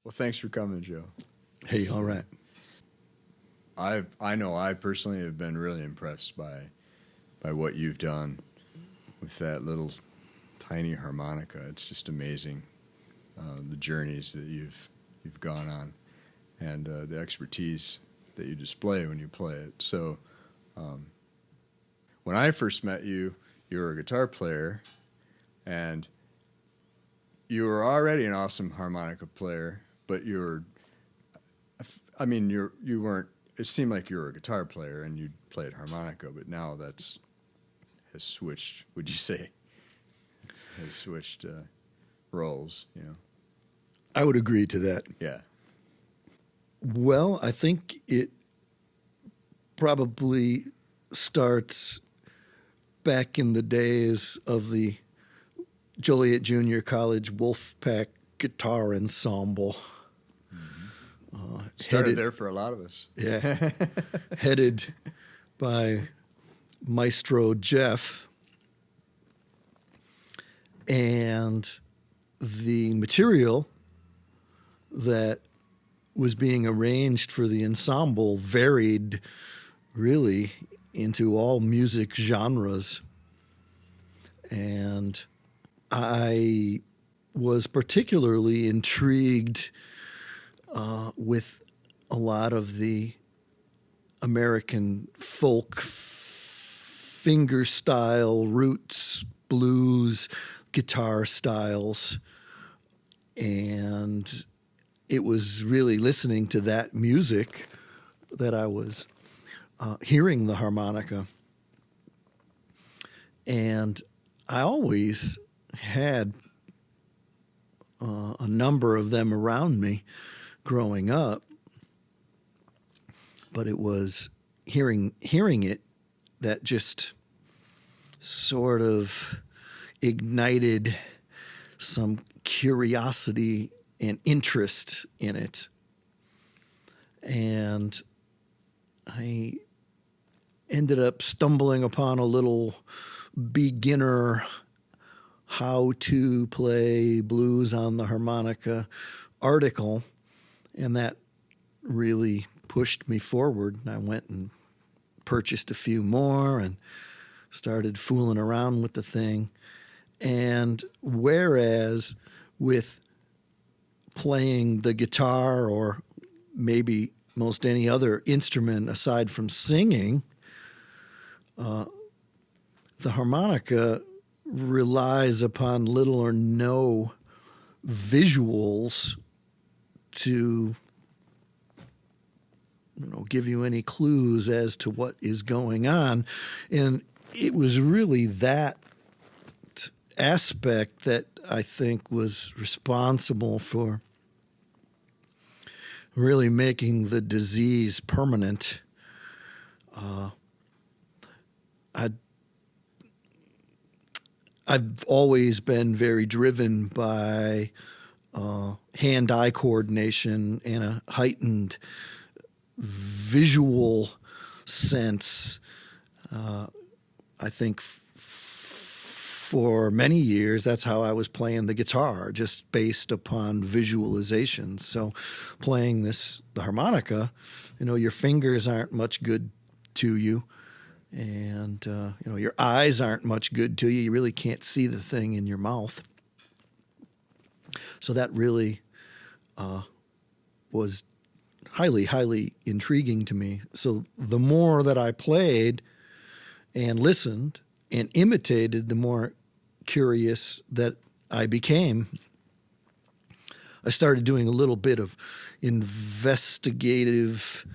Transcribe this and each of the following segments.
Well, thanks for coming, Joe. Hey, all right. I know I personally have been really impressed by what you've done with that little tiny harmonica. It's just amazing, the journeys that you've gone on, and the expertise that you display when you play it. So, when I first met you, you were a guitar player, and you were already an awesome harmonica player, but you weren't. It seemed like you were a guitar player and you played harmonica, but now has switched. Would you say has switched roles? You know. I would agree to that. Yeah. Well, I think it probably starts back in the days of the Joliet Junior College Wolfpack Guitar Ensemble. Started there for a lot of us. Yeah. Headed by Maestro Jeff. And the material that was being arranged for the ensemble varied really into all music genres. And I was particularly intrigued with a lot of the American folk fingerstyle, roots, blues, guitar styles. And it was really listening to that music that I was hearing the harmonica. And I always had a number of them around me growing up, but it was hearing it that just sort of ignited some curiosity and interest in it. And I ended up stumbling upon a little beginner how to play blues on the harmonica article, and that really pushed me forward. I went and purchased a few more and started fooling around with the thing. And whereas with playing the guitar or maybe most any other instrument aside from singing, the harmonica relies upon little or no visuals to give you any clues as to what is going on. And it was really that aspect that I think was responsible for really making the disease permanent. I've always been very driven by hand-eye coordination and a heightened visual sense. I think for many years, that's how I was playing the guitar, just based upon visualizations. So playing the harmonica, your fingers aren't much good to you. And, your eyes aren't much good to you. You really can't see the thing in your mouth. So that really was highly, highly intriguing to me. So the more that I played and listened and imitated, the more curious that I became. I started doing a little bit of investigative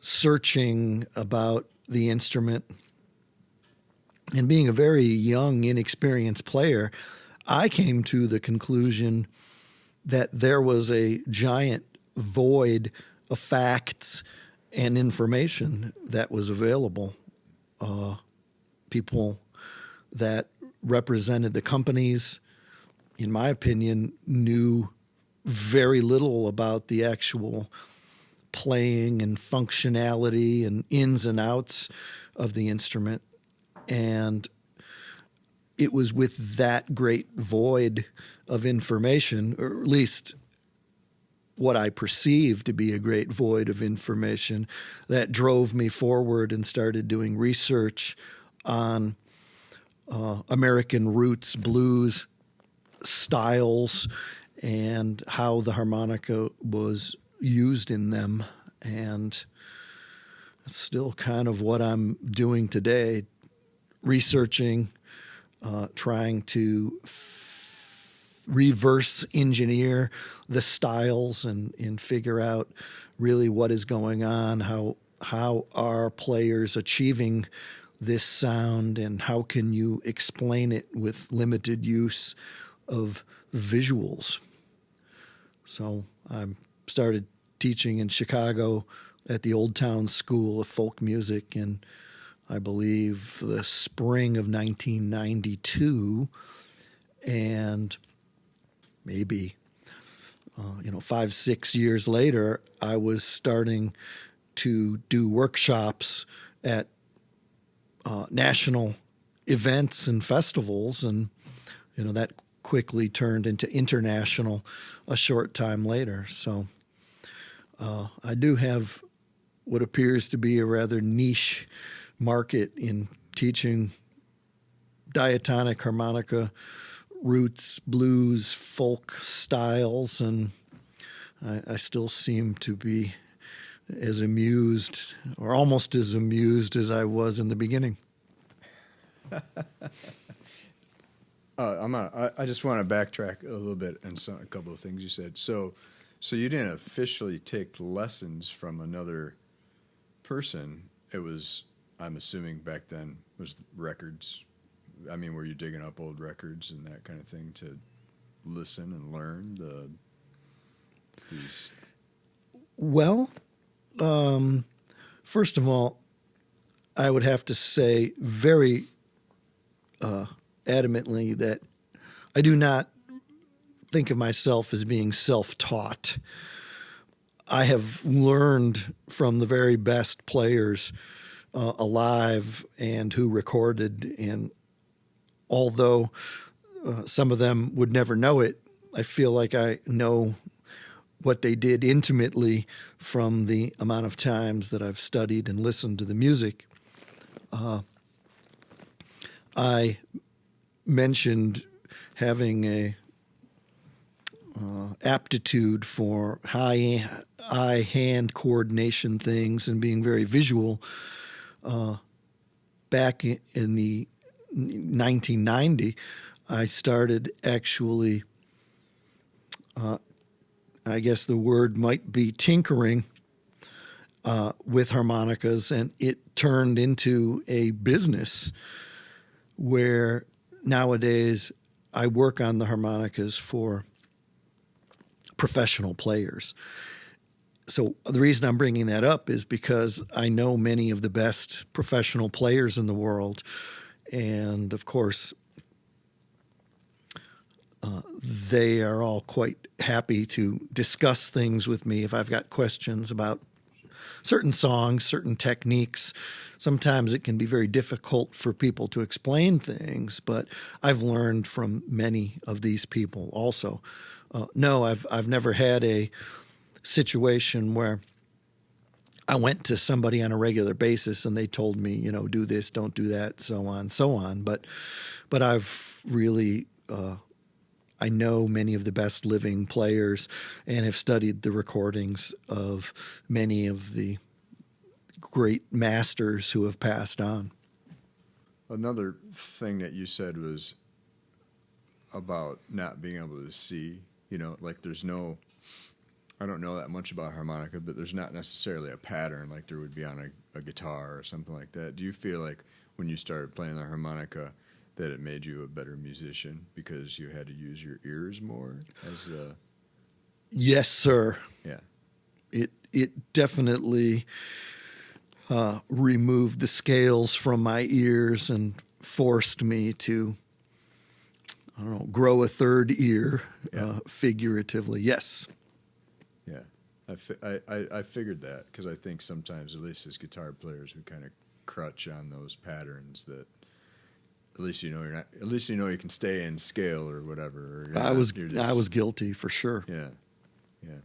searching about the instrument. And being a very young, inexperienced player, I came to the conclusion that there was a giant void of facts and information that was available. People that represented the companies, in my opinion, knew very little about the actual playing and functionality and ins and outs of the instrument. And it was with that great void of information, or at least what I perceived to be a great void of information that drove me forward and started doing research on American roots blues styles and how the harmonica was used in them. And it's still kind of what I'm doing today, researching, trying to reverse engineer the styles and figure out really what is going on, how are players achieving this sound, and how can you explain it with limited use of visuals. So I started teaching in Chicago at the Old Town School of Folk Music in, I believe, the spring of 1992, and maybe 5-6 years later, I was starting to do workshops at national events and festivals, and that quickly turned into international a short time later. So I do have what appears to be a rather niche market in teaching diatonic harmonica roots, blues, folk styles, and I still seem to be as amused, or almost as amused, as I was in the beginning. I just want to backtrack a little bit and a couple of things you said. So you didn't officially take lessons from another person. It was, I'm assuming back then, was records. I mean, were you digging up old records and that kind of thing to listen and learn these? Well, first of all, I would have to say very adamantly that I do not think of myself as being self-taught. I have learned from the very best players alive and who recorded, and although some of them would never know it, I feel like I know what they did intimately from the amount of times that I've studied and listened to the music. I mentioned having a aptitude for eye-hand coordination things and being very visual. Back in the 1990, I started actually, I guess the word might be tinkering with harmonicas, and it turned into a business where nowadays I work on the harmonicas for professional players. So the reason I'm bringing that up is because I know many of the best professional players in the world, and of course they are all quite happy to discuss things with me if I've got questions about certain songs, certain techniques. Sometimes it can be very difficult for people to explain things, but I've learned from many of these people also. No, I've never had a situation where I went to somebody on a regular basis and they told me, do this, don't do that, so on, so on. But I've really I know many of the best living players and have studied the recordings of many of the great masters who have passed on. Another thing that you said was about not being able to see, like there's no, I don't know that much about harmonica, but there's not necessarily a pattern like there would be on a guitar or something like that. Do you feel like when you started playing the harmonica that it made you a better musician because you had to use your ears more as a... Yes, sir. Yeah. It definitely removed the scales from my ears and forced me to, grow a third ear, figuratively. Yes. Yeah. I figured that because I think sometimes, at least as guitar players, we kind of crutch on those patterns that at least you can stay in scale or whatever. Or I was guilty for sure. Yeah, yeah.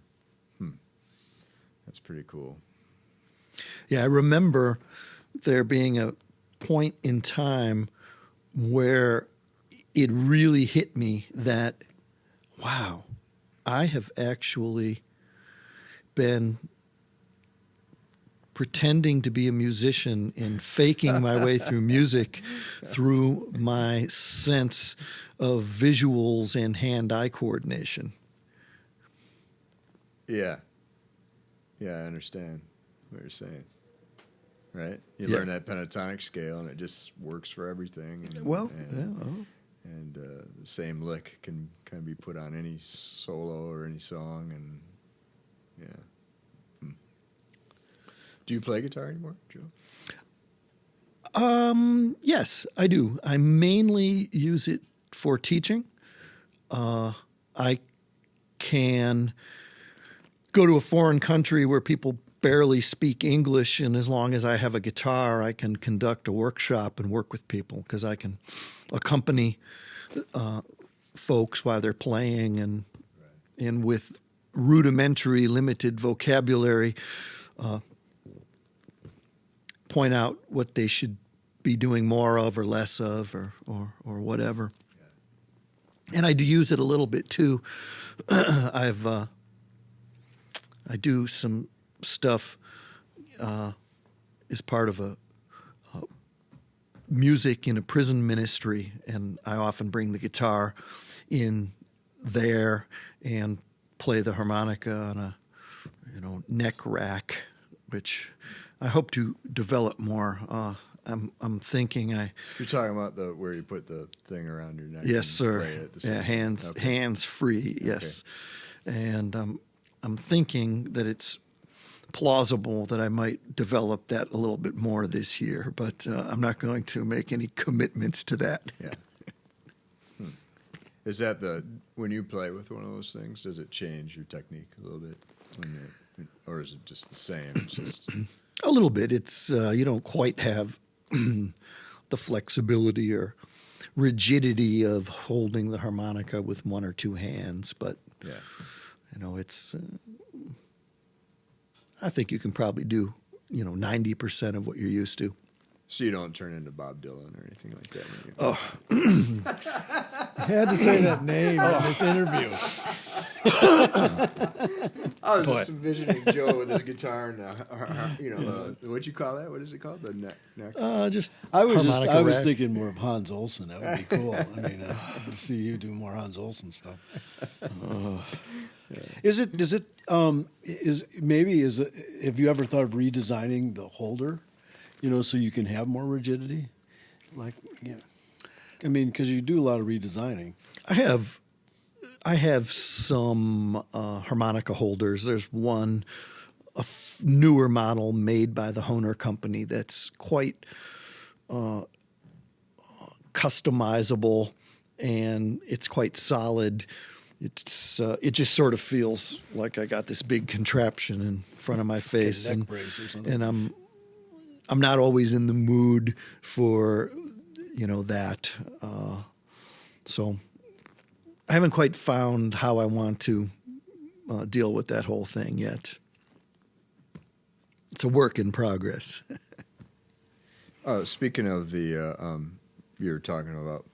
That's pretty cool. Yeah, I remember there being a point in time where it really hit me that, wow, I have actually been pretending to be a musician and faking my way through music through my sense of visuals and hand-eye coordination. Yeah. Yeah, I understand what you're saying. Right? You Yeah. learn that pentatonic scale, and it just works for everything. And, Well, and the same lick can kind of be put on any solo or any song, and yeah. Do you play guitar anymore, Joe? Yes, I do. I mainly use it for teaching. I can go to a foreign country where people barely speak English, and as long as I have a guitar, I can conduct a workshop and work with people because I can accompany folks while they're playing, and with rudimentary, limited vocabulary, point out what they should be doing more of or less of or whatever. And I do use it a little bit too. I do some stuff as part of a music in a prison ministry, and I often bring the guitar in there and play the harmonica on a neck rack, which I hope to develop more. I'm thinking You're talking about where you put the thing around your neck. Yes, and sir. Play it at the same Yeah, hands Okay. hands free. Yes, and I'm thinking that it's plausible that I might develop that a little bit more this year, but I'm not going to make any commitments to that. Yeah. Is that when you play with one of those things, does it change your technique a little bit? Or is it just the same? It's just A little bit. It's you don't quite have the flexibility or rigidity of holding the harmonica with one or two hands, but yeah. it's. I think you can probably do 90% of what you're used to. So you don't turn into Bob Dylan or anything like that. When you I had to say that name in this interview. I was just envisioning Joe with his guitar and what'd you call that? What is it called? The neck. Just I was harmonica rack. thinking more of Hans Olsen. That would be cool. I mean, to see you do more Hans Olsen stuff. Have you ever thought of redesigning the holder, so you can have more rigidity? Because you do a lot of redesigning. I have some harmonica holders. There's one, newer model made by the Hohner company that's quite customizable, and it's quite solid. It just sort of feels like I got this big contraption in front of my face, Like a neck brace or something. and I'm not always in the mood for that. So I haven't quite found how I want to deal with that whole thing yet. It's a work in progress. Speaking of the, you were talking about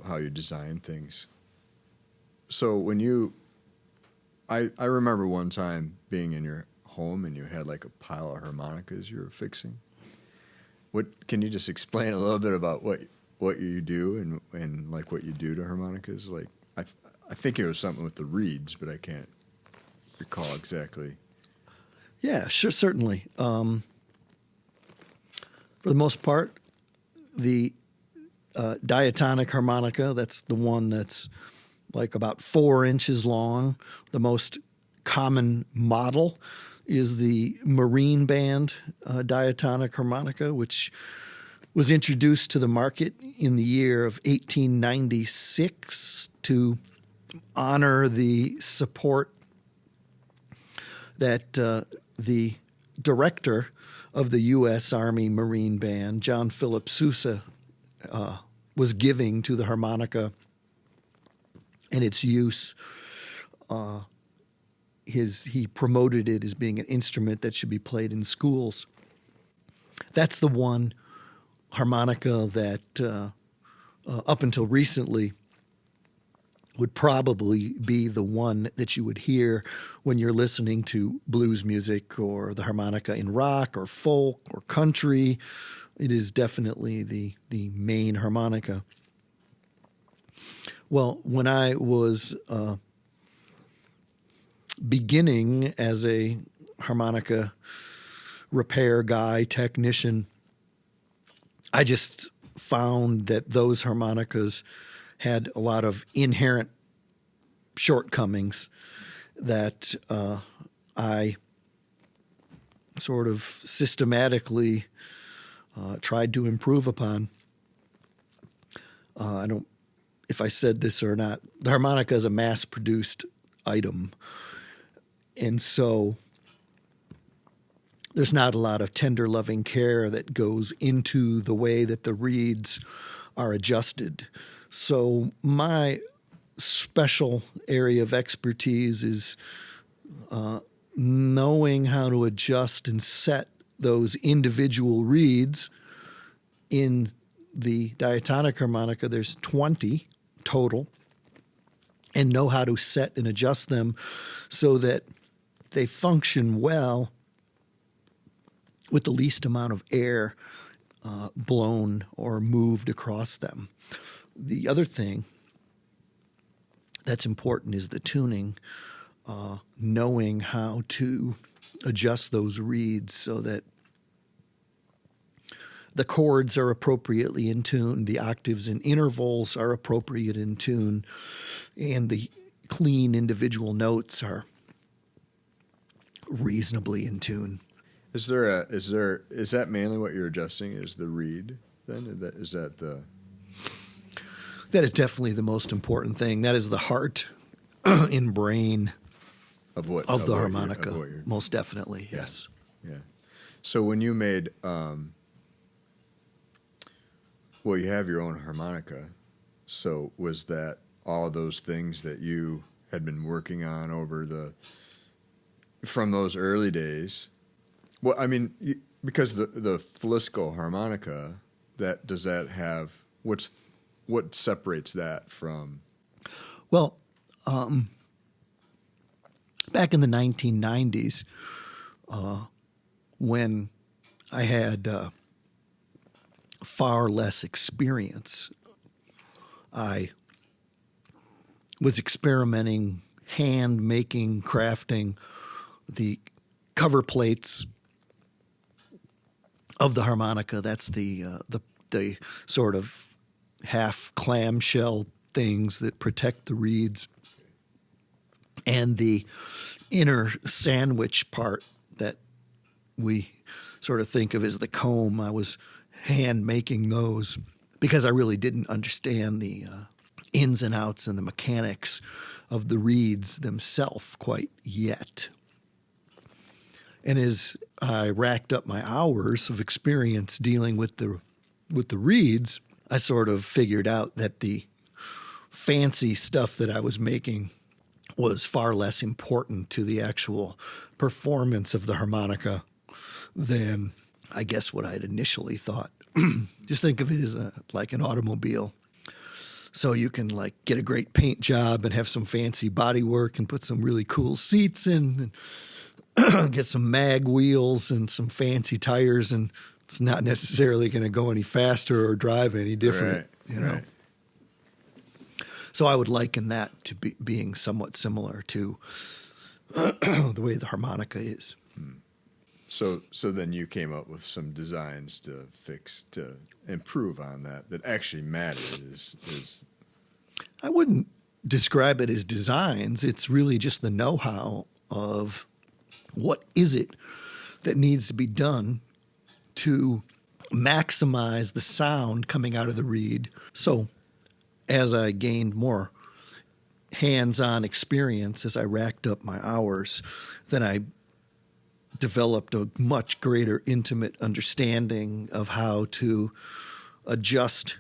how you design things. So when I remember one time being in your home and you had like a pile of harmonicas you were fixing. Can you just explain a little bit about what you do and like what you do to harmonicas? Like I think it was something with the reeds, but I can't recall exactly. Yeah, sure, certainly. For the most part, the diatonic harmonica, that's the one that's like about 4 inches long. The most common model is the Marine Band diatonic harmonica, which was introduced to the market in the year of 1896 to honor the support that the director of the U.S. Army Marine Band, John Philip Sousa, was giving to the harmonica and its use he promoted it as being an instrument that should be played in schools. That's the one harmonica that up until recently would probably be the one that you would hear when you're listening to blues music or the harmonica in rock or folk or country. It is definitely the main harmonica. Well, when I was beginning as a harmonica repair guy, technician, I just found that those harmonicas had a lot of inherent shortcomings that I sort of systematically tried to improve upon. I don't, if I said this or not, the harmonica is a mass-produced item, and so there's not a lot of tender, loving care that goes into the way that the reeds are adjusted. So my special area of expertise is knowing how to adjust and set those individual reeds. In the diatonic harmonica, there's 20 total, and know how to set and adjust them so that they function well with the least amount of air blown or moved across them. The other thing that's important is the tuning, knowing how to adjust those reeds so that the chords are appropriately in tune, the octaves and intervals are appropriate in tune, and the clean individual notes are reasonably in tune. Is that mainly what you're adjusting? Is the reed then? That is definitely the most important thing. That is the heart and brain of the harmonica. Most definitely, yeah. Yes. Yeah. So when you made, you have your own harmonica. So was that all those things that you had been working on from those early days? Well, I mean, because the Filisko harmonica, what separates that from? Well, back in the 1990s, when I had far less experience, I was experimenting, hand-making, crafting the cover plates of the harmonica. That's the sort of half clamshell things that protect the reeds, and the inner sandwich part that we sort of think of as the comb. I was hand making those because I really didn't understand the ins and outs and the mechanics of the reeds themselves quite yet. And as I racked up my hours of experience dealing with the reeds, I sort of figured out that the fancy stuff that I was making was far less important to the actual performance of the harmonica than, I guess, what I'd initially thought. Just think of it as like an automobile. So you can like get a great paint job and have some fancy body work and put some really cool seats in, and get some mag wheels and some fancy tires, and it's not necessarily going to go any faster or drive any different, Right. So I would liken that to being somewhat similar to the way the harmonica is. So then you came up with some designs to improve on that actually mattered. Is I wouldn't describe it as designs. It's really just the know-how of what is it that needs to be done to maximize the sound coming out of the reed. So as I gained more hands-on experience, as I racked up my hours, then I developed a much greater intimate understanding of how to adjust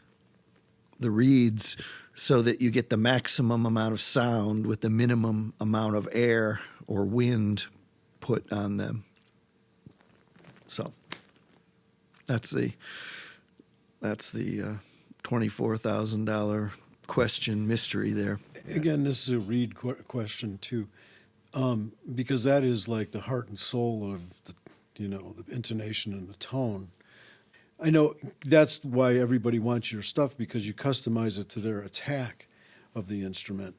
the reeds so that you get the maximum amount of sound with the minimum amount of air or wind put on them. So that's the $24,000 question mystery there. Again, this is a reed question too, because that is like the heart and soul of the intonation and the tone. I know that's why everybody wants your stuff, because you customize it to their attack of the instrument.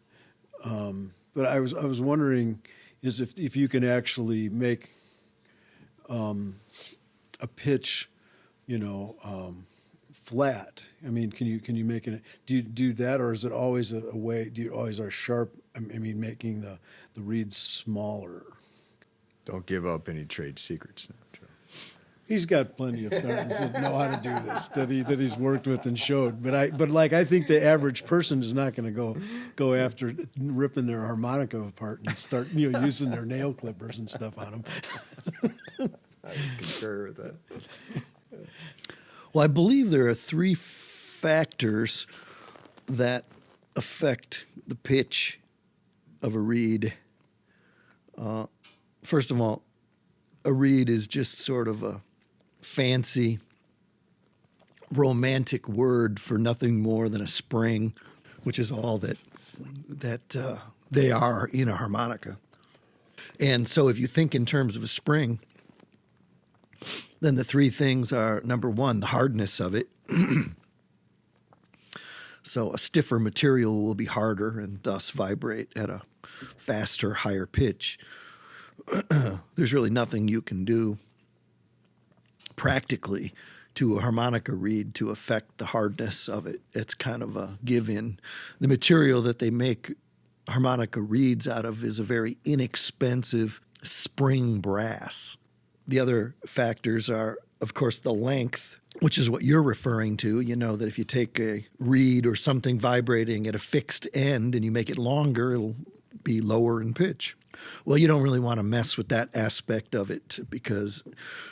But I was wondering is if you can actually make a pitch, flat. I mean, can you make it? Do you do that, or is it always a way? Do you always are sharp? I mean, making the reeds smaller. Don't give up any trade secrets now, Joe. He's got plenty of friends that know how to do this that he's worked with and showed. But I think the average person is not going to go after ripping their harmonica apart and start using their nail clippers and stuff on them. I would concur with that. Well, I believe there are 3 factors that affect the pitch of a reed. First of all, a reed is just sort of a fancy, romantic word for nothing more than a spring, which is all that they are in a harmonica. And so if you think in terms of a spring, then the 3 things are, number 1, the hardness of it. So a stiffer material will be harder and thus vibrate at a faster, higher pitch. There's really nothing you can do practically to a harmonica reed to affect the hardness of it. It's kind of a give-in. The material that they make harmonica reeds out of is a very inexpensive spring brass. The other factors are, of course, the length, which is what you're referring to. You know that if you take a reed or something vibrating at a fixed end and you make it longer, it'll be lower in pitch. Well, you don't really want to mess with that aspect of it, because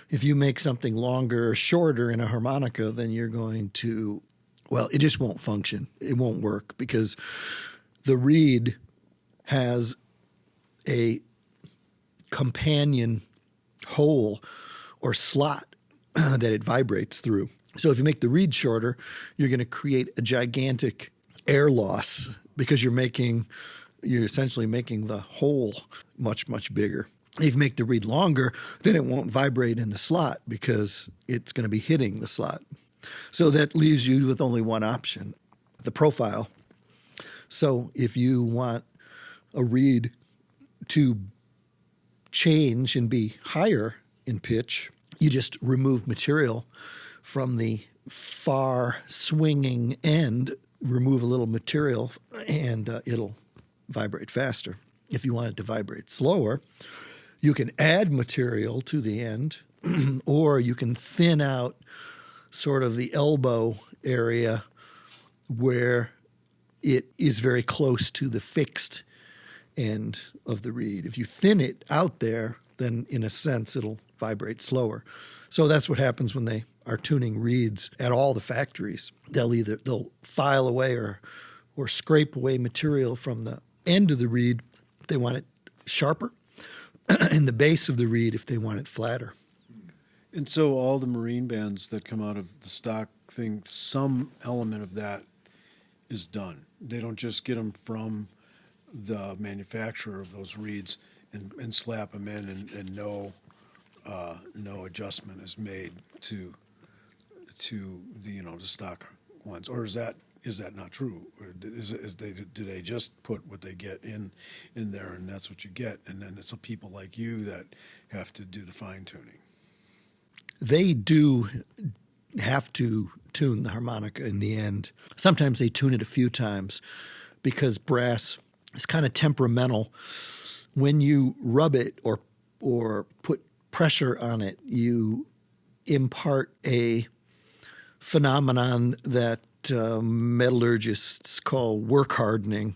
if you make something longer or shorter in a harmonica, then you're going to, well, it just won't function. It won't work, because the reed has a companion hole or slot that it vibrates through. So if you make the reed shorter, you're going to create a gigantic air loss, because you're essentially making the hole much, much bigger. If you make the reed longer, then it won't vibrate in the slot, because it's going to be hitting the slot. So that leaves you with only one option, the profile. So if you want a reed to change and be higher in pitch, you just remove material from the far swinging end, remove a little material, and it'll vibrate faster. If you want it to vibrate slower, you can add material to the end, or you can thin out sort of the elbow area where it is very close to the fixed end of the reed. If you thin it out there, then in a sense it'll vibrate slower. So that's what happens when they are tuning reeds at all the factories. They'll file away or scrape away material from the end of the reed if they want it sharper, and the base of the reed if they want it flatter. And so all the marine bands that come out of the stock thing, some element of that is done. They don't just get them from the manufacturer of those reeds and slap them in, and no adjustment is made to the the stock ones. Or is that not true? Or do they just put what they get in there, and that's what you get, and then it's people like you that have to do the fine tuning? They do have to tune the harmonica in the end. Sometimes they tune it a few times, because brass is kind of temperamental. When you rub it or put pressure on it, you impart a phenomenon that metallurgists call work hardening.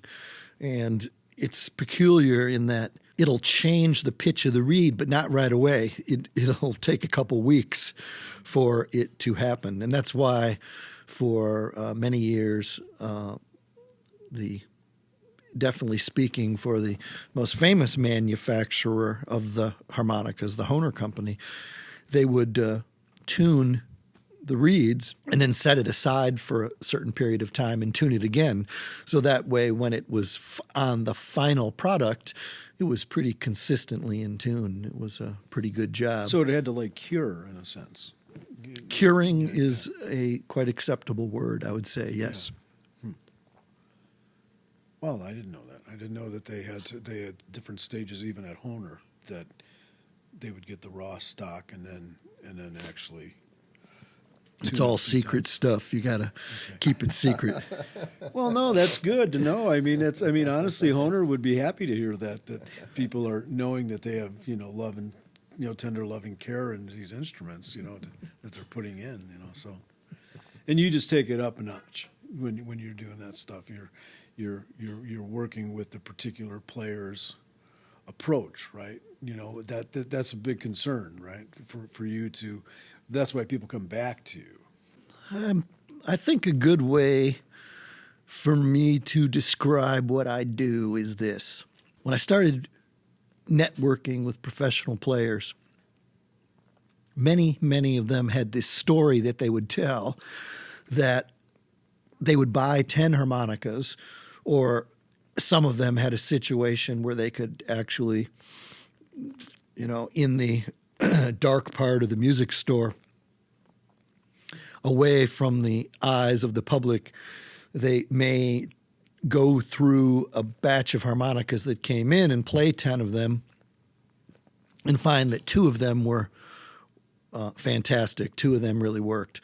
And it's peculiar in that it'll change the pitch of the reed, but not right away. It'll take a couple weeks for it to happen. And that's why for many years the definitely speaking for the most famous manufacturer of the harmonicas, the Hohner Company, they would tune the reeds and then set it aside for a certain period of time and tune it again. So that way, when it was on the final product, it was pretty consistently in tune. It was a pretty good job. So it had to like cure in a sense. Curing is a quite acceptable word, I would say, yes. Yeah. Well, I didn't know that. I didn't know that they had different stages even at Hohner, that they would get the raw stock and then actually. It's all secret stuff. You got to keep it secret. Well, no, that's good to know. I mean, honestly, Hohner would be happy to hear that people are knowing that they have, love and, tender loving care in these instruments, that they're putting in, so. And you just take it up a notch when you're doing that stuff. You're working with the particular player's approach, right? That's a big concern, right? For you to, that's why people come back to you. I think a good way for me to describe what I do is this. When I started networking with professional players, many of them had this story that they would tell, that they would buy 10 harmonicas, or some of them had a situation where they could actually, in the dark part of the music store, away from the eyes of the public, they may go through a batch of harmonicas that came in and play 10 of them and find that 2 of them were fantastic. 2 of them really worked.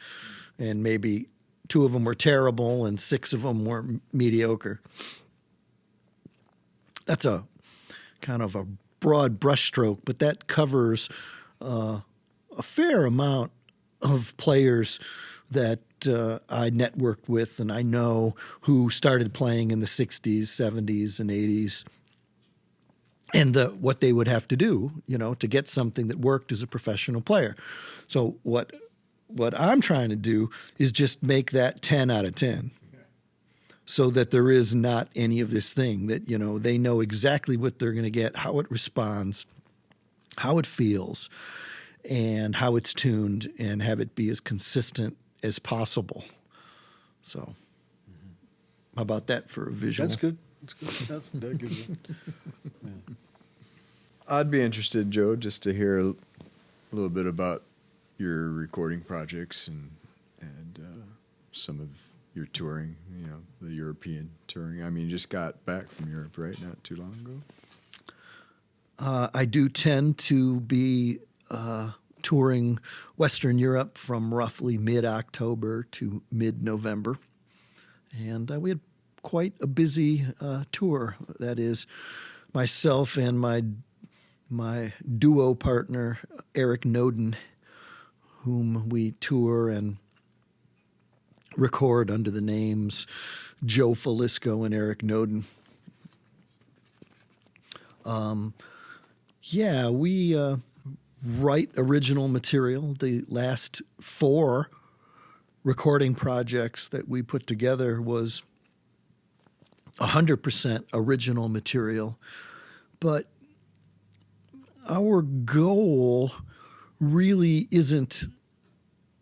And maybe 2 of them were terrible and 6 of them were mediocre. That's a kind of a broad brushstroke, but that covers a fair amount of players that I networked with and I know who started playing in the 60s, 70s, and 80s, and what they would have to do, to get something that worked as a professional player. So what I'm trying to do is just make that 10 out of 10. So that there is not any of this thing that, they know exactly what they're going to get, how it responds, how it feels, and how it's tuned, and have it be as consistent as possible. So, how about that for a visual? That's good. That gives it. Yeah. I'd be interested, Joe, just to hear a little bit about your recording projects and some of your touring, the European touring. I mean, you just got back from Europe, right? Not too long ago? I do tend to be touring Western Europe from roughly mid-October to mid-November. And we had quite a busy tour. That is, myself and my duo partner, Eric Noden, whom we tour and record under the names Joe Filisko and Eric Noden. We write original material. The last 4 recording projects that we put together was 100% original material. But our goal really isn't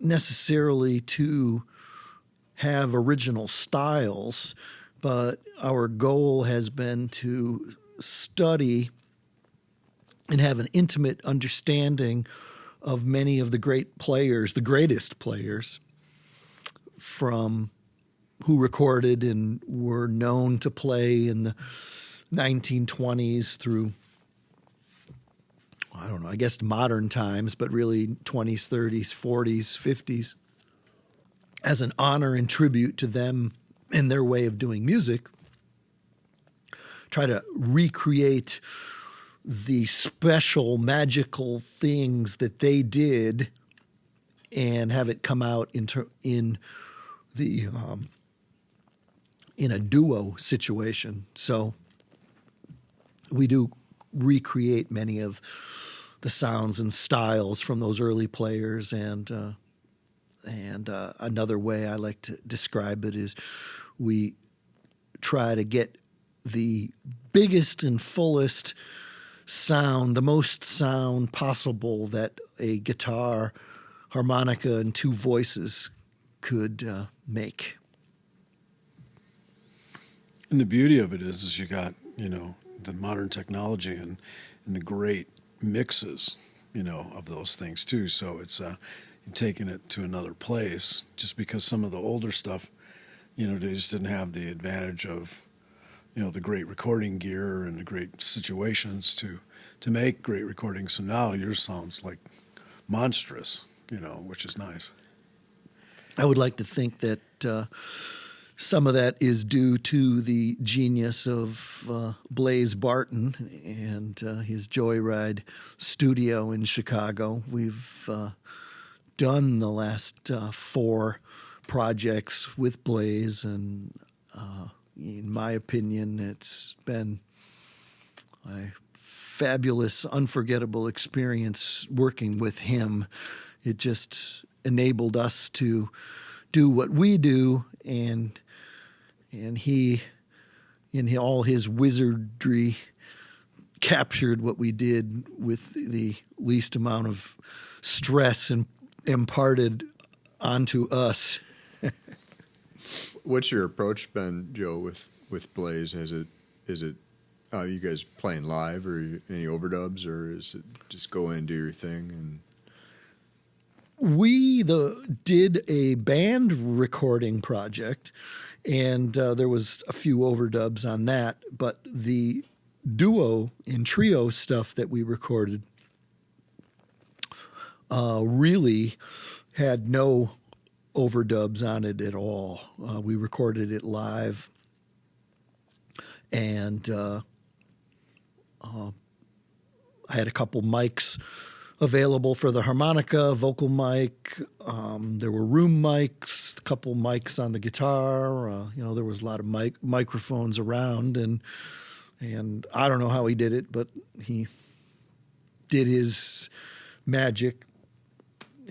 necessarily to have original styles, but our goal has been to study and have an intimate understanding of many of the great players, the greatest players, from who recorded and were known to play in the 1920s through, I don't know, I guess modern times, but really 20s, 30s, 40s, 50s, as an honor and tribute to them and their way of doing music. Try to recreate the special, magical things that they did and have it come out in a duo situation. So we do recreate many of the sounds and styles from those early players, and another way I like to describe it is we try to get the biggest and fullest sound, the most sound possible that a guitar, harmonica, and two voices could make. And the beauty of it is you got, the modern technology and the great mixes, of those things too. So it's taking it to another place just because some of the older stuff, they just didn't have the advantage of, the great recording gear and the great situations to make great recordings. So now yours sounds like monstrous, which is nice. I would like to think that some of that is due to the genius of Blaze Barton and his Joyride Studio in Chicago. We've done the last 4 projects with Blaze, and in my opinion, it's been a fabulous, unforgettable experience working with him. It just enabled us to do what we do, and he, in all his wizardry, captured what we did with the least amount of stress and imparted onto us. What's your approach been, Joe, with Blaze? Is it you guys playing live or any overdubs, or is it just go in and do your thing? And we did a band recording project, and there was a few overdubs on that, but the duo and trio stuff that we recorded really had no overdubs on it at all. We recorded it live, and I had a couple mics available for the harmonica, vocal mic. There were room mics, a couple mics on the guitar. There was a lot of microphones around, and I don't know how he did it, but he did his magic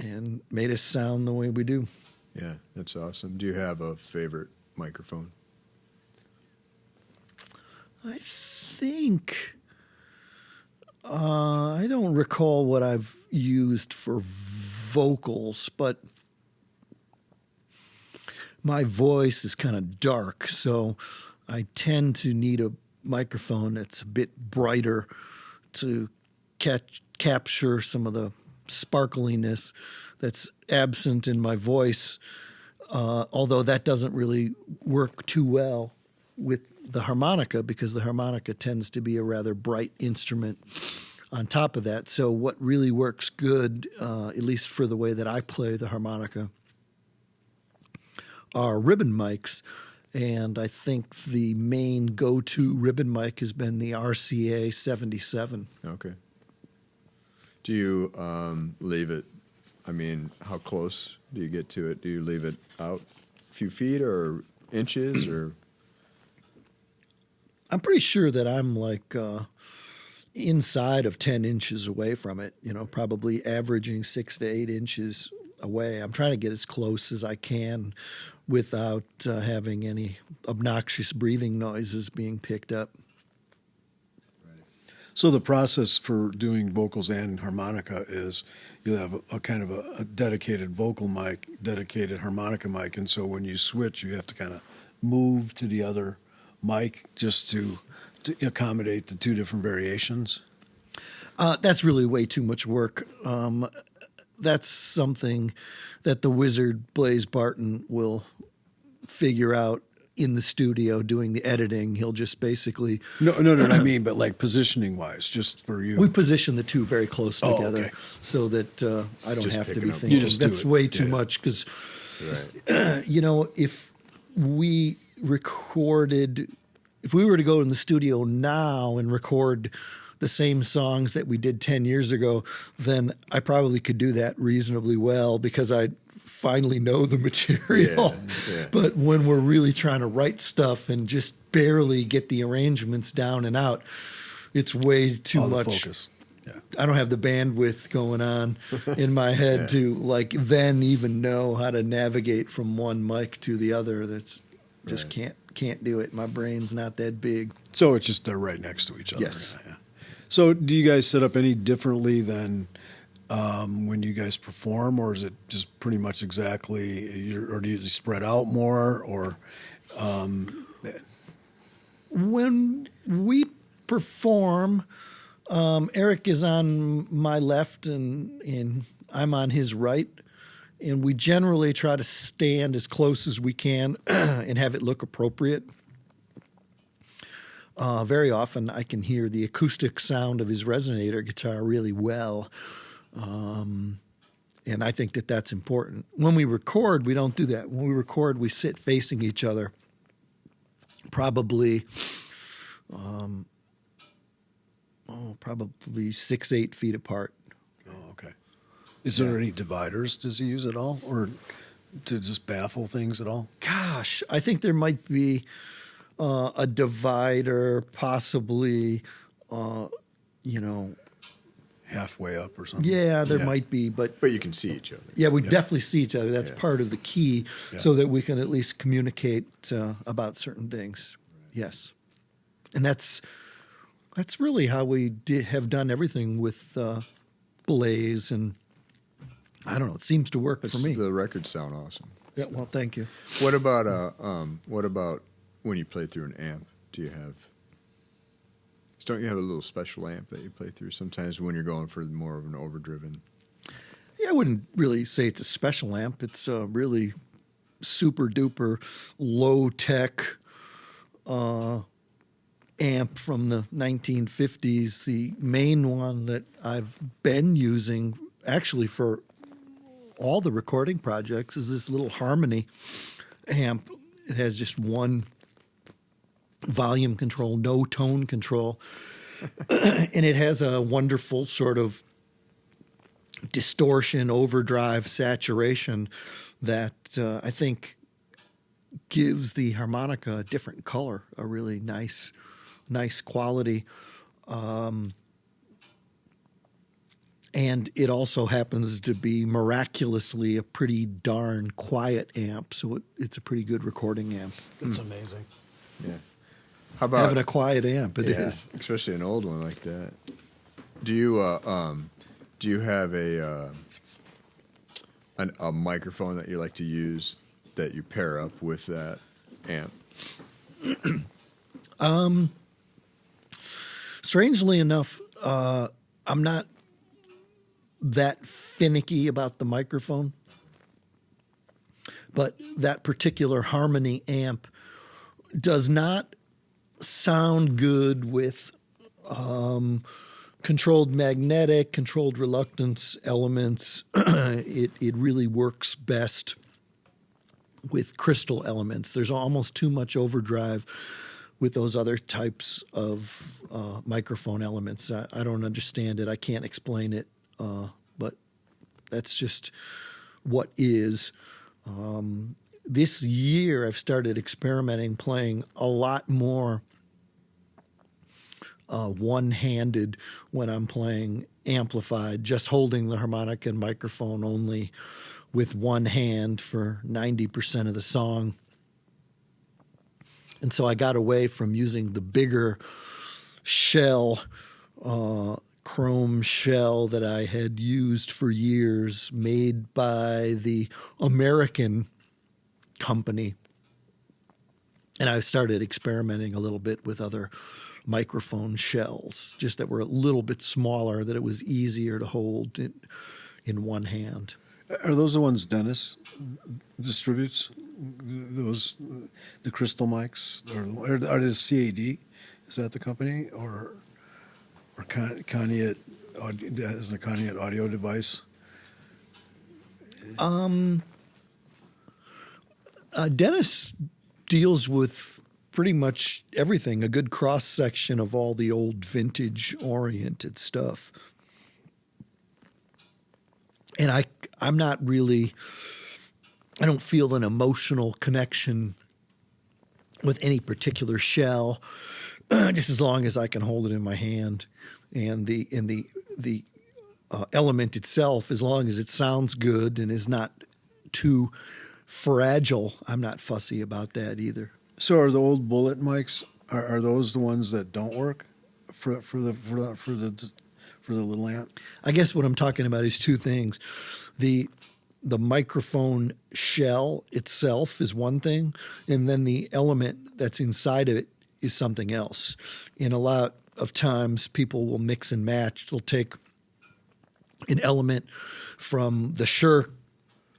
and made us sound the way we do. yeah, that's awesome. Do you have a favorite microphone? I think I don't recall what I've used for vocals, but my voice is kind of dark, so I tend to need a microphone that's a bit brighter to capture some of the sparkliness that's absent in my voice, although that doesn't really work too well with the harmonica because the harmonica tends to be a rather bright instrument on top of that. So what really works good, at least for the way that I play the harmonica, are ribbon mics. And I think the main go-to ribbon mic has been the RCA 77. Okay. Do you leave it, how close do you get to it? Do you leave it out a few feet or inches or? I'm pretty sure that I'm like inside of 10 inches away from it, probably averaging 6 to 8 inches away. I'm trying to get as close as I can without having any obnoxious breathing noises being picked up. So the process for doing vocals and harmonica is you have a kind of a dedicated vocal mic, dedicated harmonica mic, and so when you switch, you have to kind of move to the other mic just to accommodate the two different variations. That's really way too much work. That's something that the wizard Blaze Barton will figure out in the studio doing the editing. He'll just basically No, I mean, but like positioning wise, just for you. we position the two very close together okay. so that I don't Just have to picking be up- thinking. You just do That's it. way too Yeah. much because Right. if we were to go in the studio now and record the same songs that we did 10 years ago, then I probably could do that reasonably well because I finally know the material. Yeah. But when we're really trying to write stuff and just barely get the arrangements down and out, it's way too All the much. focus. Yeah. I don't have the bandwidth going on in my head to then even know how to navigate from one mic to the other. That's just Right. can't do it. My brain's not that big. So it's just they're right next to each other. Yes. Yeah. So do you guys set up any differently than when you guys perform, or is it just pretty much exactly, or do you spread out more, or When we perform, Eric is on my left and I'm on his right. And we generally try to stand as close as we can and have it look appropriate. Very often I can hear the acoustic sound of his resonator guitar really well. And I think that that's important. When we record, we don't do that. When we record, we sit facing each other, probably 6-8 feet apart. Oh, okay. Is there any dividers? Does he use at all, or to just baffle things at all? Gosh, I think there might be a divider, possibly, Halfway up or something? Yeah, there might be, but But you can see each other. yeah, we definitely see each other. That's part of the key, so that we can at least communicate about certain things. Yes, and that's really how we have done everything with Blaze, and I don't know. It seems to work for me. The records sound awesome. Yeah, well, thank you. What about when you play through an amp? Do you have? Don't you have a little special amp that you play through sometimes when you're going for more of an overdriven? Yeah, I wouldn't really say it's a special amp. It's a really super duper low tech amp from the 1950s. The main one that I've been using actually for all the recording projects is this little Harmony amp. It has just one volume control, no tone control, and it has a wonderful sort of distortion, overdrive, saturation that I think gives the harmonica a different color, a really nice quality. And it also happens to be miraculously a pretty darn quiet amp, so it's a pretty good recording amp. That's amazing. Yeah. How about Having a quiet amp, it is. especially an old one like that. Do you have a microphone that you like to use that you pair up with that amp? Strangely enough, I'm not that finicky about the microphone, but that particular Harmony amp does not sound good with controlled magnetic, controlled reluctance elements. It really works best with crystal elements. There's almost too much overdrive with those other types of microphone elements. I don't understand it. I can't explain it, but that's just what is. This year, I've started experimenting, playing a lot more one-handed when I'm playing amplified, just holding the harmonica and microphone only with one hand for 90% of the song. And so I got away from using the bigger shell, chrome shell that I had used for years, made by the American company. And I started experimenting a little bit with other microphone shells, just that were a little bit smaller, that it was easier to hold in one hand. Are those the ones Dennis distributes? Those the crystal mics, or are they CAD? Is that the company, or Conneaut? Is a Conneaut audio device? Dennis deals with pretty much everything, a good cross-section of all the old vintage-oriented stuff. And I'm not really, I don't feel an emotional connection with any particular shell, just as long as I can hold it in my hand. And the element itself, as long as it sounds good and is not too fragile, I'm not fussy about that either. So are the old bullet mics? Are those the ones that don't work for the little amp? I guess what I'm talking about is two things. The microphone shell itself is one thing, and then the element that's inside of it is something else. And a lot of times people will mix and match. They'll take an element from the Shure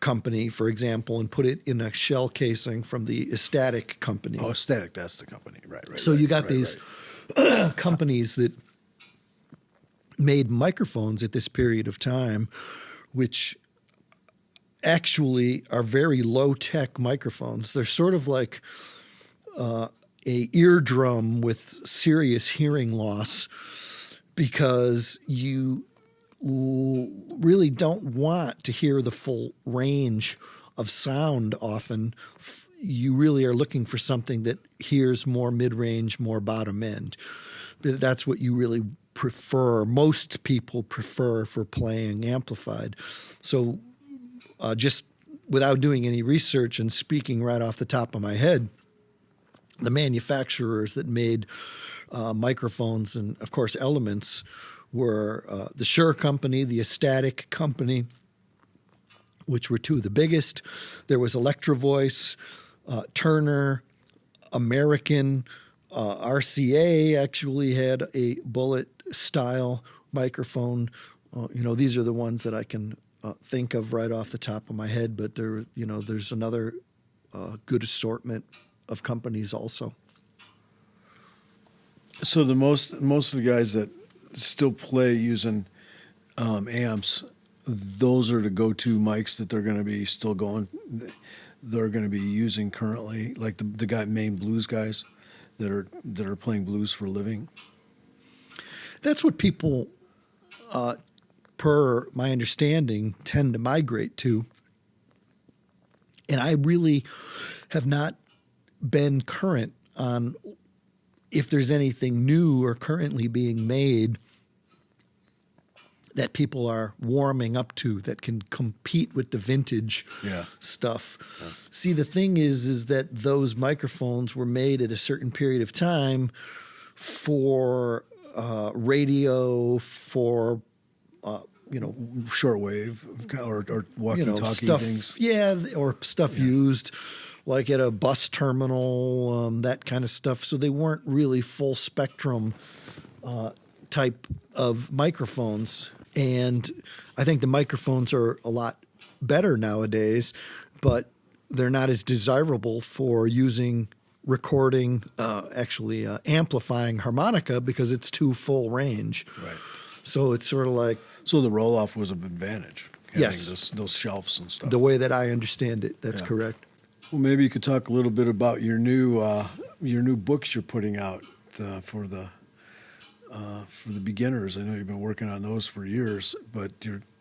company, for example, and put it in a shell casing from the Static company. Oh, Static, that's the company. Right. So you got these companies that made microphones at this period of time, which actually are very low-tech microphones. They're sort of like a eardrum with serious hearing loss, because you really don't want to hear the full range of sound often. You really are looking for something that hears more mid-range, more bottom end. That's what you really prefer. Most people prefer for playing amplified. So just without doing any research and speaking right off the top of my head, the manufacturers that made microphones and, of course, elements were the Shure company, the Static company, which were two of the biggest. There was Electro Voice, Turner, American, RCA actually had a bullet-style microphone. These are the ones that I can think of right off the top of my head, but there's another good assortment of companies also. So the most of the guys that still play using amps, those are the go-to mics that they're going to be still going. They're going to be using currently, like the main blues guys that are playing blues for a living. That's what people, per my understanding, tend to migrate to. And I really have not been current on if there's anything new or currently being made that people are warming up to that can compete with the vintage stuff. Yeah. See, the thing is that those microphones were made at a certain period of time for radio, for shortwave or walkie-talkie stuff, things. Yeah, or stuff used like at a bus terminal, that kind of stuff. So they weren't really full spectrum type of microphones. And I think the microphones are a lot better nowadays, but they're not as desirable for recording, amplifying harmonica, because it's too full range. Right. So it's sort of like... So the roll-off was an advantage. Yes. Those shelves and stuff. The way that I understand it, that's correct. Well, maybe you could talk a little bit about your new books you're putting out for the beginners. I know you've been working on those for years, but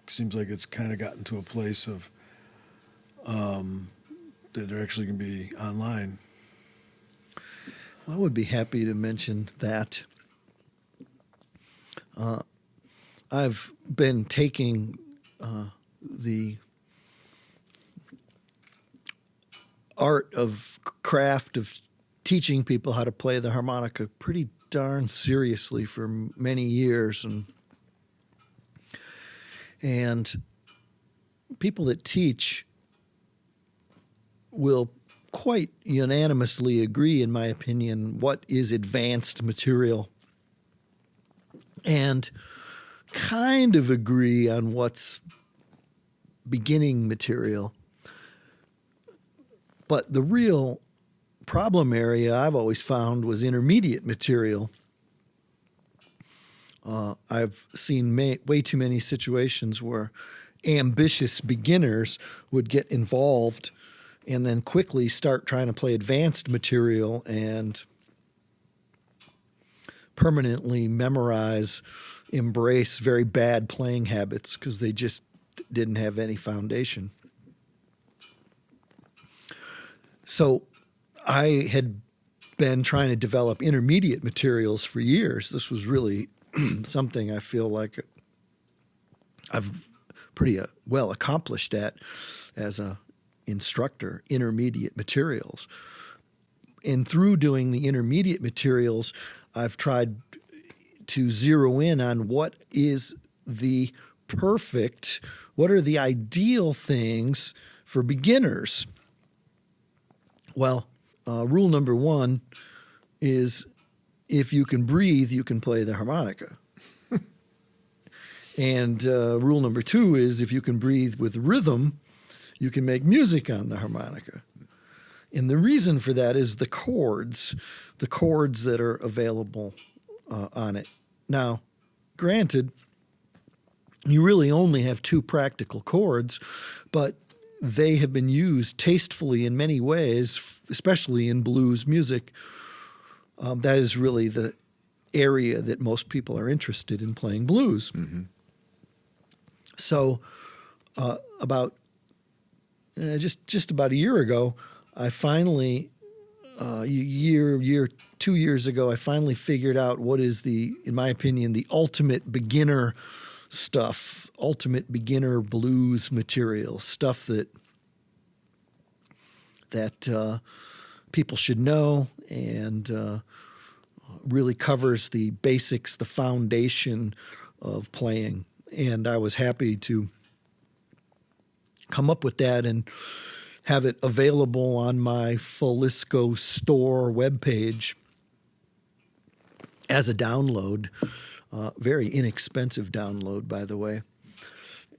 seems like it's kind of gotten to a place of that they're actually going to be online. Well, I would be happy to mention that. I've been taking the craft of teaching people how to play the harmonica pretty darn seriously for many years, and people that teach will quite unanimously agree, in my opinion, what is advanced material, and kind of agree on what's beginning material. But the real problem area I've always found was intermediate material. I've seen way too many situations where ambitious beginners would get involved and then quickly start trying to play advanced material and permanently embrace very bad playing habits because they just didn't have any foundation. So I had been trying to develop intermediate materials for years. This was really something I feel like I've pretty well accomplished at as a instructor, intermediate materials. And through doing the intermediate materials, I've tried to zero in on what is what are the ideal things for beginners. Well, rule number one is if you can breathe, you can play the harmonica. And rule number two is if you can breathe with rhythm, you can make music on the harmonica. And the reason for that is the chords that are available on it. Now, granted, you really only have two practical chords, but they have been used tastefully in many ways, especially in blues music. That is really the area that most people are interested in playing blues. Mm-hmm. So about just about a year ago, I finally, 2 years ago, I finally figured out what is in my opinion, the ultimate beginner stuff, ultimate beginner blues material, stuff that people should know and really covers the basics, the foundation of playing. And I was happy to come up with that and have it available on my Filisko store webpage as a download. Very inexpensive download, by the way.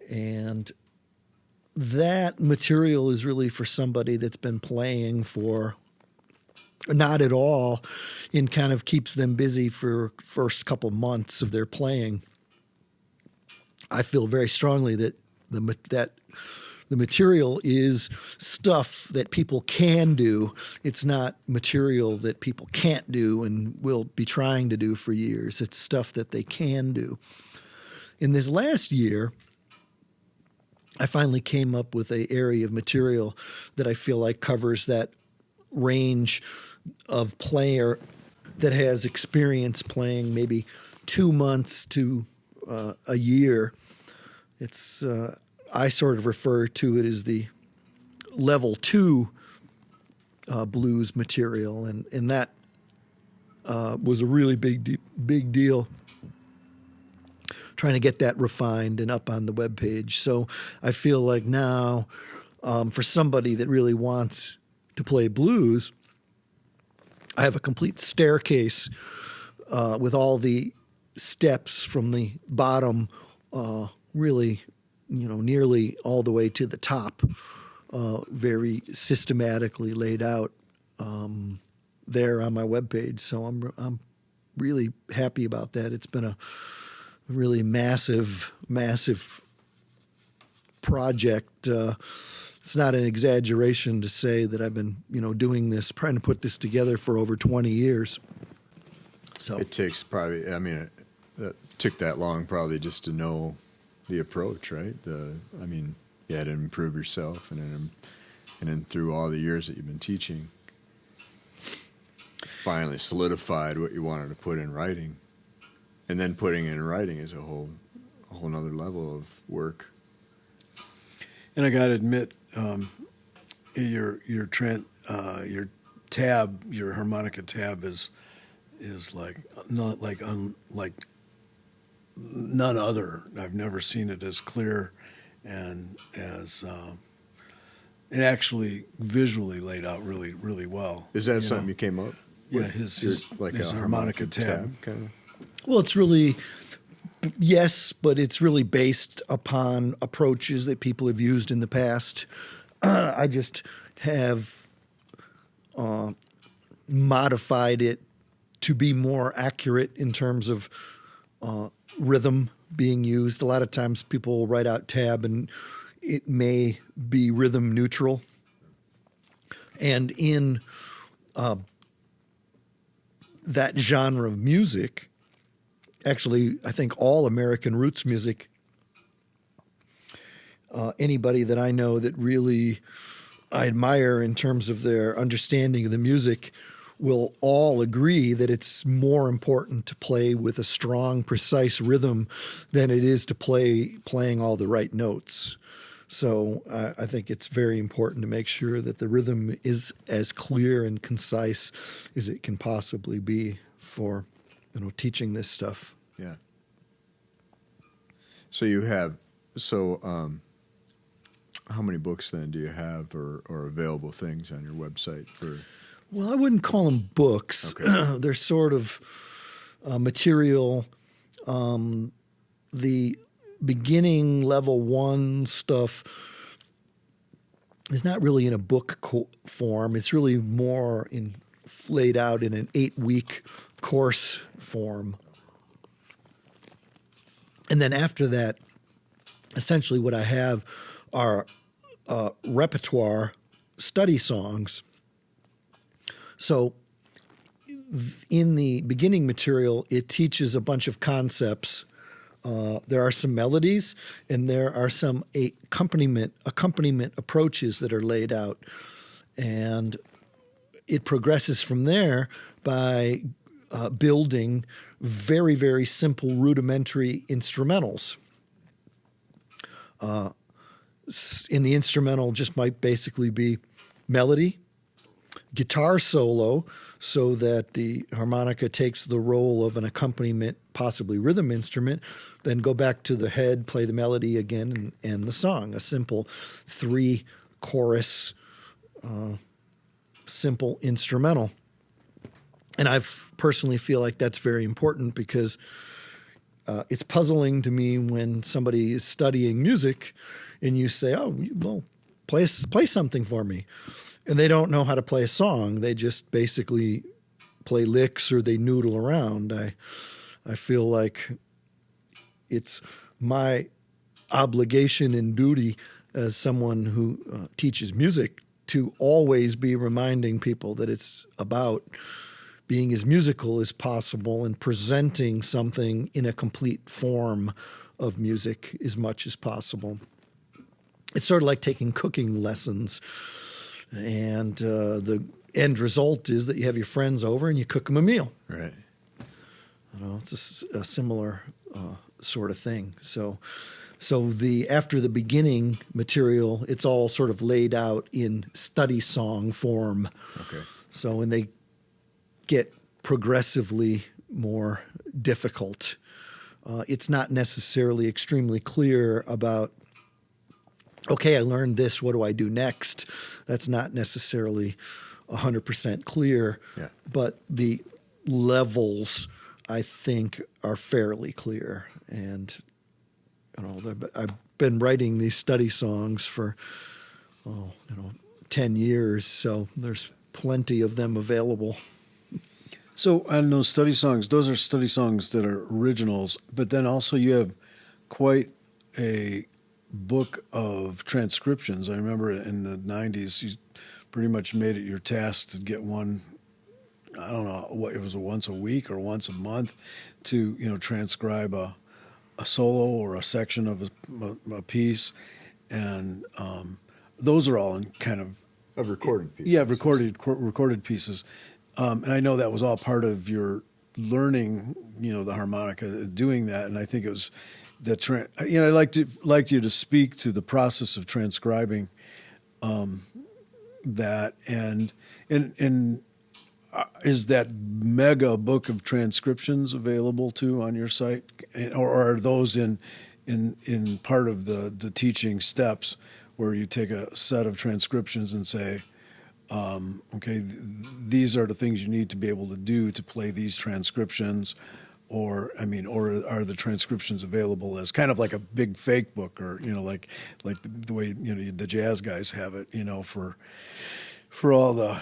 And that material is really for somebody that's been playing for not at all and kind of keeps them busy for first couple months of their playing. I feel very strongly that the material is stuff that people can do. It's not material that people can't do and will be trying to do for years. It's stuff that they can do. In this last year, I finally came up with an area of material that I feel like covers that range of player that has experience playing maybe 2 months to a year. It's I sort of refer to it as the level 2 blues material, and that was a really big deal. Trying to get that refined and up on the webpage. So I feel like now, for somebody that really wants to play blues, I have a complete staircase with all the steps from the bottom, really, nearly all the way to the top, very systematically laid out there on my webpage. So I'm really happy about that. It's been a really massive project. It's not an exaggeration to say that I've been, doing this, trying to put this together for over 20 years. So it takes probably, it took that long probably just to know the approach, right? You had to improve yourself, and then through all the years that you've been teaching, finally solidified what you wanted to put in writing. And then putting it in writing is a whole nother level of work. And I got to admit, your tab, your Harmonica Tab is like none other. I've never seen it as clear and as it actually visually laid out really, really well. Is that something you came up with? Yeah, his a Harmonica Tab kind of. Well, it's really, yes, but it's really based upon approaches that people have used in the past. I just have modified it to be more accurate in terms of rhythm being used. A lot of times people will write out tab and it may be rhythm neutral. And in that genre of music, actually, I think all American roots music, anybody that I know that really I admire in terms of their understanding of the music will all agree that it's more important to play with a strong, precise rhythm than it is to playing all the right notes. So I think it's very important to make sure that the rhythm is as clear and concise as it can possibly be for, teaching this stuff. Yeah. So you have, how many books then do you have or available things on your website for? Well, I wouldn't call them books. Okay. They're sort of material. The beginning level 1 stuff is not really in a book form. It's really more laid out in an 8-week course form. And then after that, essentially what I have are repertoire study songs. So in the beginning material, it teaches a bunch of concepts. There are some melodies, and there are some accompaniment approaches that are laid out. And it progresses from there by building very, very simple rudimentary instrumentals. In the instrumental just might basically be melody, guitar solo, so that the harmonica takes the role of an accompaniment, possibly rhythm instrument, then go back to the head, play the melody again, and the song. A simple 3-chorus, simple instrumental. And I personally feel like that's very important because it's puzzling to me when somebody is studying music and you say, oh, well, play something for me. And they don't know how to play a song. They just basically play licks or they noodle around. I feel like it's my obligation and duty as someone who teaches music to always be reminding people that it's about being as musical as possible and presenting something in a complete form of music as much as possible. It's sort of like taking cooking lessons. And the end result is that you have your friends over and you cook them a meal. Right. It's a similar sort of thing. So after the beginning material, it's all sort of laid out in study song form. Okay. So when they get progressively more difficult, it's not necessarily extremely clear about, okay, I learned this, what do I do next? That's not necessarily 100% clear, yeah. But the levels, I think, are fairly clear. And I've been writing these study songs for 10 years, so there's plenty of them available. So on those study songs, those are study songs that are originals, but then also you have quite a book of transcriptions. I remember in the 90s, you pretty much made it your task to get one, I don't know, what it was, once a week or once a month to, transcribe a solo or a section of a piece. And those are all in kind of recorded pieces. Yeah, recorded pieces. And I know that was all part of your learning, the harmonica, doing that. And I think it was that. I'd like you to speak to the process of transcribing that, and is that mega book of transcriptions available too on your site, or are those in part of the teaching steps where you take a set of transcriptions and say, okay, these are the things you need to be able to do to play these transcriptions, or are the transcriptions available as kind of like a big fake book, or like the way the jazz guys have it, for all the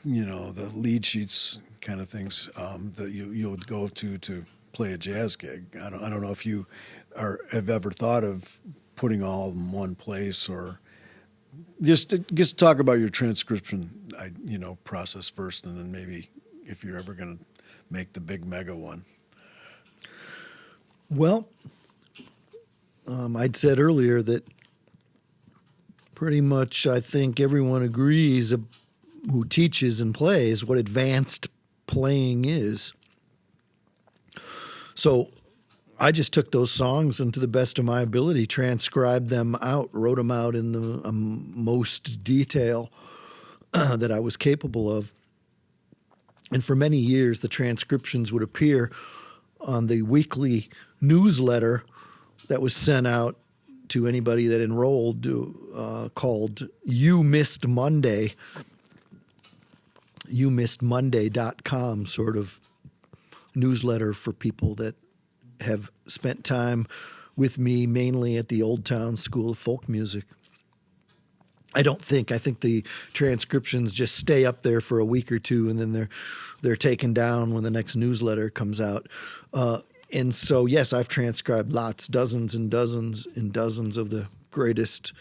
the lead sheets kind of things that you would go to play a jazz gig. I don't know if you have ever thought of putting all in one place, or just talk about your transcription, process first, and then maybe if you're ever going to make the Big Mega one. Well, I'd said earlier that pretty much I think everyone agrees who teaches and plays what advanced playing is. So I just took those songs and, to the best of my ability, transcribed them out, wrote them out in the most detail that I was capable of. And for many years, the transcriptions would appear on the weekly newsletter that was sent out to anybody that enrolled, called You Missed Monday, youmissedmonday.com, sort of newsletter for people that have spent time with me, mainly at the Old Town School of Folk Music. I think the transcriptions just stay up there for a week or two, and then they're taken down when the next newsletter comes out. And so, yes, I've transcribed lots, dozens and dozens and dozens of the greatest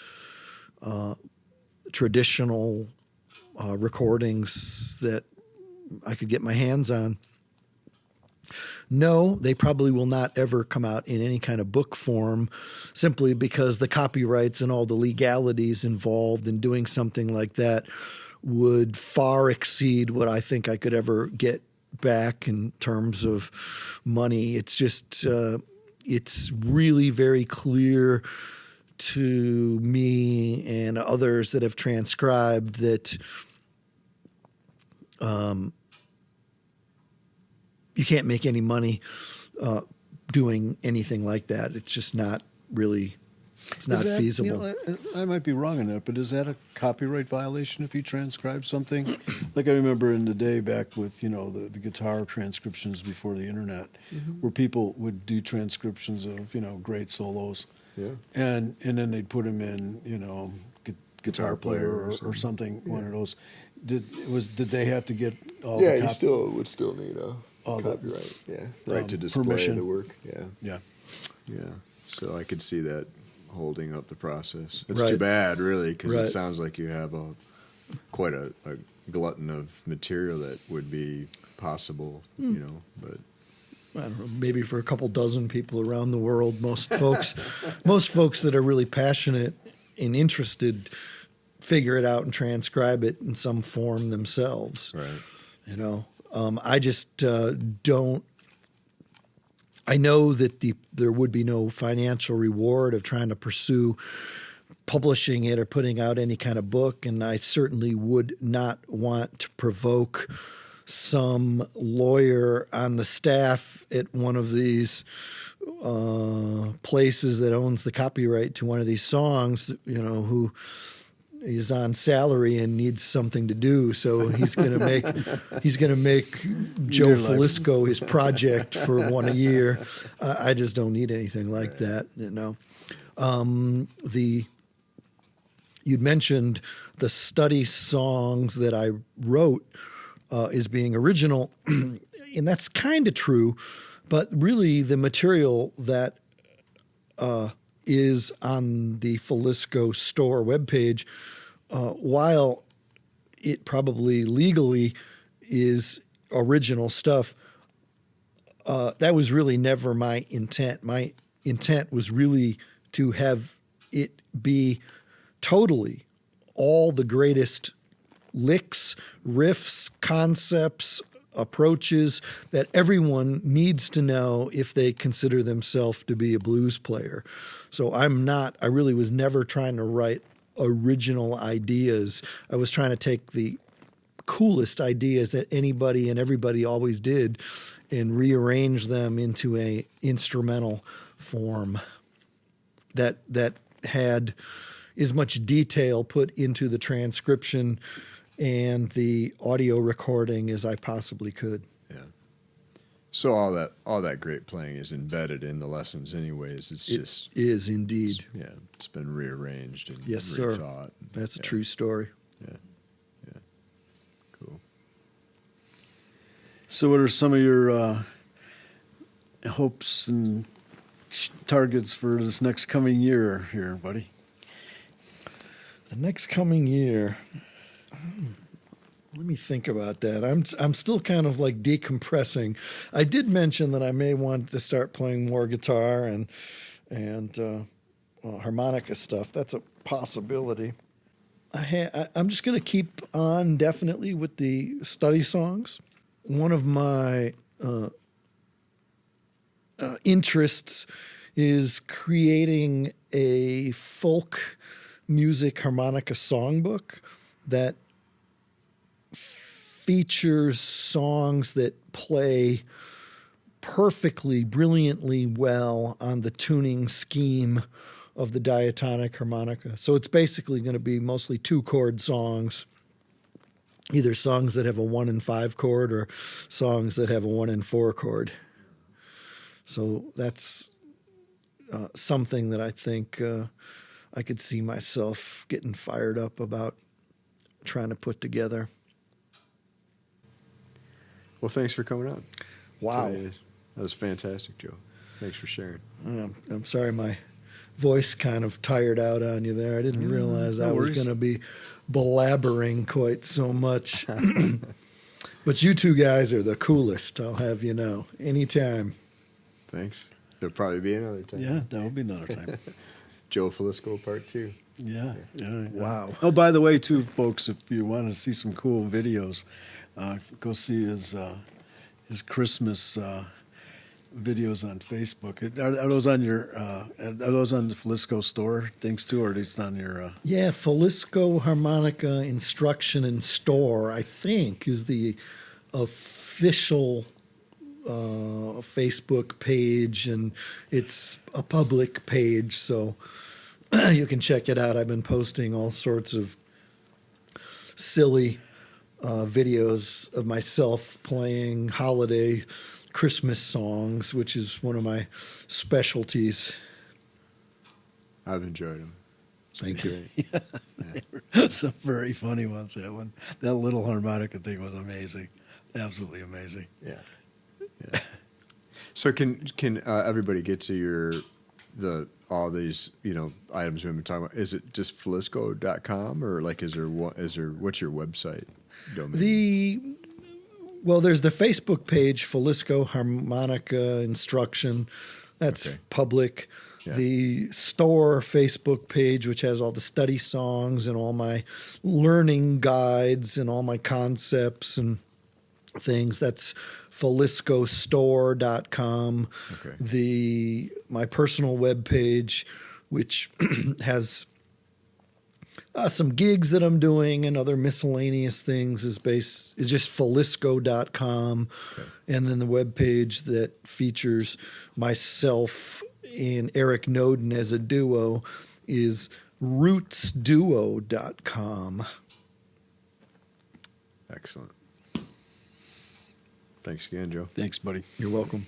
traditional recordings that I could get my hands on. No, they probably will not ever come out in any kind of book form, simply because the copyrights and all the legalities involved in doing something like that would far exceed what I think I could ever get back in terms of money. It's just, it's really very clear to me and others that have transcribed that you can't make any money doing anything like that. It's just not really, it's not feasible. I might be wrong on that, but is that a copyright violation if you transcribe something? Like I remember in the day back with, the guitar transcriptions before the internet, where people would do transcriptions of, great solos. Yeah. And then they'd put them in, guitar player or something, one of those. Did they have to get all the you would still need a copyright. Right to display permission. the work. Yeah. So I could see that holding up the process. It's Right. too bad, really, because Right. it sounds like you have quite a glutton of material that would be possible, but I don't know, maybe for a couple dozen people around the world, most folks that are really passionate and interested figure it out and transcribe it in some form themselves. right. I just don't. I know that there would be no financial reward of trying to pursue publishing it or putting out any kind of book, and I certainly would not want to provoke some lawyer on the staff at one of these places that owns the copyright to one of these songs, who is on salary and needs something to do, so he's going to make Joe Filisko his project for one a year. I just don't need anything like that. You'd mentioned the study songs that I wrote as being original, and that's kind of true, but really the material that is on the Filisko store webpage, while it probably legally is original stuff, that was really never my intent. My intent was really to have it be totally all the greatest licks, riffs, concepts, approaches that everyone needs to know if they consider themselves to be a blues player. So I really was never trying to write original ideas. I was trying to take the coolest ideas that anybody and everybody always did and rearrange them into a instrumental form that had as much detail put into the transcription and the audio recording as I possibly could. Yeah. So all that great playing is embedded in the lessons, anyways. It is indeed. It's been rearranged and yes, rethought. Sir. That's a true story. Yeah. Cool. So, what are some of your hopes and targets for this next coming year, here, buddy? The next coming year. Let me think about that. I'm still kind of like decompressing. I did mention that I may want to start playing more guitar and harmonica stuff. That's a possibility. I'm just going to keep on definitely with the study songs. One of my interests is creating a folk music harmonica songbook that features songs that play perfectly, brilliantly well on the tuning scheme of the diatonic harmonica. So it's basically going to be mostly 2-chord songs, either songs that have a 1 and 5 chord or songs that have a 1 and 4 chord. So that's something that I think I could see myself getting fired up about trying to put together. Well, thanks for coming on. Wow. Today. That was fantastic, Joe. Thanks for sharing. I'm sorry my voice kind of tired out on you there. I didn't realize I was going to be blabbering quite so much. But you two guys are the coolest, I'll have you know. Anytime. Thanks. There'll probably be another time. Yeah, that will be another time. Joe Filisko Part 2. Yeah. Wow. Oh, by the way, too, folks, if you want to see some cool videos, go see his Christmas videos on Facebook. Are those on your? Are those on the Filisko store things too, or are they on your? Yeah, Filisko Harmonica Instruction and Store, I think, is the official Facebook page, and it's a public page, so you can check it out. I've been posting all sorts of silly videos of myself playing holiday Christmas songs, which is one of my specialties. I've enjoyed them. Thank you. Some very funny ones. That little harmonica thing was amazing, absolutely amazing. Yeah. So can everybody get to all these items we've been talking about? Is it just Filisko.com, or like what's your website domain? There's the Facebook page, Filisko Harmonica Instruction. That's public. Yeah. The store Facebook page, which has all the study songs and all my learning guides and all my concepts and things, that's FiliskoStore.com. Okay. My personal webpage, which has some gigs that I'm doing and other miscellaneous things, is just Filisko.com. Okay. And then the webpage that features myself and Eric Noden as a duo is rootsduo.com. Excellent. Thanks again, Joe. Thanks, buddy. You're welcome.